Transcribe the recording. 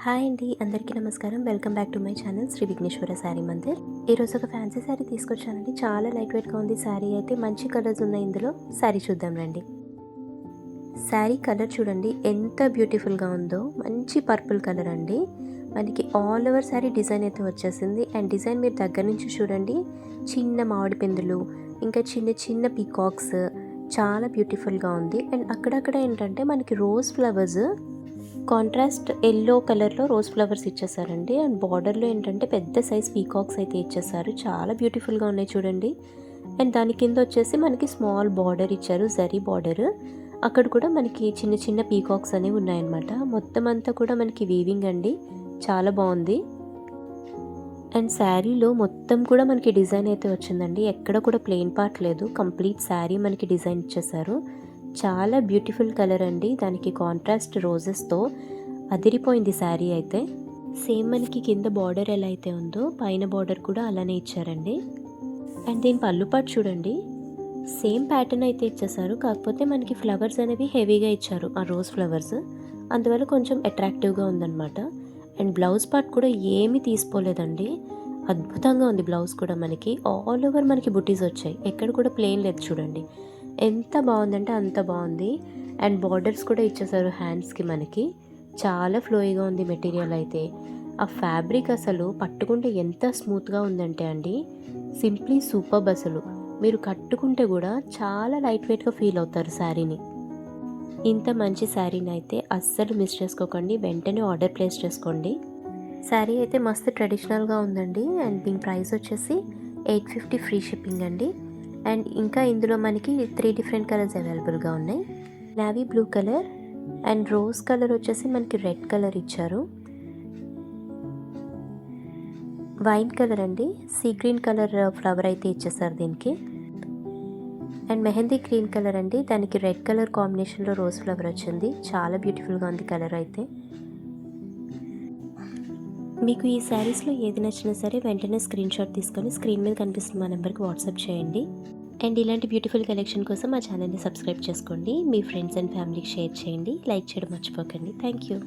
Hi అండి, అందరికీ నమస్కారం. Welcome back to my channel Shri Vighneshwara Sari Mandir. ఈరోజు ఒక ఫ్యాన్సీ శారీ తీసుకొచ్చానండి. చాలా లైట్ వెయిట్గా ఉంది శారీ అయితే. మంచి కలర్స్ ఉన్నాయి ఇందులో. శారీ చూద్దాం రండి. శారీ కలర్ చూడండి ఎంత బ్యూటిఫుల్గా ఉందో. మంచి పర్పుల్ కలర్ అండి. మనకి ఆల్ ఓవర్ శారీ డిజైన్ అయితే వచ్చేసింది. అండ్ డిజైన్ మీరు దగ్గర నుంచి చూడండి. చిన్న మామిడి పిందులు, ఇంకా చిన్న చిన్న పీకాక్స్, చాలా బ్యూటిఫుల్గా ఉంది. అండ్ అక్కడక్కడ ఏంటంటే మనకి రోజ్ ఫ్లవర్స్ కాంట్రాస్ట్ ఎల్లో కలర్లో రోజ్ ఫ్లవర్స్ ఇచ్చేసారండి. అండ్ బార్డర్లో ఏంటంటే పెద్ద సైజ్ పీకాక్స్ అయితే ఇచ్చేసారు. చాలా బ్యూటిఫుల్గా ఉన్నాయి చూడండి. అండ్ దాని కింద వచ్చేసి మనకి స్మాల్ బార్డర్ ఇచ్చారు, జరీ బార్డర్. అక్కడ కూడా మనకి చిన్న చిన్న పీకాక్స్ అనేవి ఉన్నాయన్నమాట. మొత్తం అంతా కూడా మనకి వీవింగ్ అండి. చాలా బాగుంది. అండ్ శారీలో మొత్తం కూడా మనకి డిజైన్ అయితే వచ్చిందండి. ఎక్కడ కూడా ప్లెయిన్ పార్ట్ లేదు. కంప్లీట్ శారీ మనకి డిజైన్ ఇచ్చేసారు. చాలా బ్యూటిఫుల్ కలర్ అండి. దానికి కాంట్రాస్ట్ రోజెస్తో అదిరిపోయింది శారీ అయితే. సేమ్ మనకి కింద బార్డర్ ఎలా అయితే ఉందో పైన బార్డర్ కూడా అలానే ఇచ్చారండి. అండ్ దీని పళ్ళు పాటు చూడండి, సేమ్ ప్యాటర్న్ అయితే ఇచ్చేసారు. కాకపోతే మనకి ఫ్లవర్స్ అనేవి హెవీగా ఇచ్చారు, ఆ రోజ్ ఫ్లవర్స్. అందువల్ల కొంచెం అట్రాక్టివ్గా ఉందన్నమాట. అండ్ బ్లౌజ్ పార్ట్ కూడా ఏమీ తీసుకోలేదండి. అద్భుతంగా ఉంది బ్లౌజ్ కూడా. మనకి ఆల్ ఓవర్ మనకి బుటీస్ వచ్చాయి, ఎక్కడ కూడా ప్లెయిన్ లేదు చూడండి. ఎంత బాగుందంటే అంత బాగుంది. అండ్ బార్డర్స్ కూడా ఇచ్చేసారు హ్యాండ్స్కి. మనకి చాలా ఫ్లోయిగా ఉంది మెటీరియల్ అయితే. ఆ ఫ్యాబ్రిక్ అసలు పట్టుకుంటే ఎంత స్మూత్గా ఉందంటే అండి, సింప్లీ సూపర్బ్. అసలు మీరు కట్టుకుంటే కూడా చాలా లైట్ వెయిట్గా ఫీల్ అవుతారు శారీని. ఇంత మంచి శారీని అయితే అస్సలు మిస్ చేసుకోకండి. వెంటనే ఆర్డర్ ప్లేస్ చేసుకోండి. శారీ అయితే మస్తు ట్రెడిషనల్గా ఉందండి. అండ్ దీని ప్రైస్ వచ్చేసి 850 ఫ్రీ షిప్పింగ్ అండి. అండ్ ఇంకా ఇందులో మనకి 3 డిఫరెంట్ కలర్స్ అవైలబుల్గా ఉన్నాయి. Navy blue colour and rose colour వచ్చేసి మనకి రెడ్ కలర్ ఇచ్చారు. వైన్ కలర్ అండి, సీ గ్రీన్ కలర్ ఫ్లవర్ అయితే ఇచ్చేసారు దీనికి. అండ్ మెహందీ గ్రీన్ కలర్ అండి, దానికి రెడ్ కలర్ కాంబినేషన్లో రోజ్ ఫ్లవర్ వచ్చింది. చాలా బ్యూటిఫుల్గా ఉంది కలర్ అయితే. మీకు ఈ శారీస్లో ఏది నచ్చినా సరే వెంటనే స్క్రీన్ షాట్ తీసుకొని స్క్రీన్ మీద కనిపిస్తున్న మా నెంబర్కి వాట్సాప్ చేయండి. అండ్ ఇలాంటి బ్యూటిఫుల్ కలెక్షన్ కోసం మా ఛానల్ని సబ్స్క్రైబ్ చేసుకోండి. మీ ఫ్రెండ్స్ అండ్ ఫ్యామిలీకి షేర్ చేయండి. లైక్ చేయడం మర్చిపోకండి. Thank you.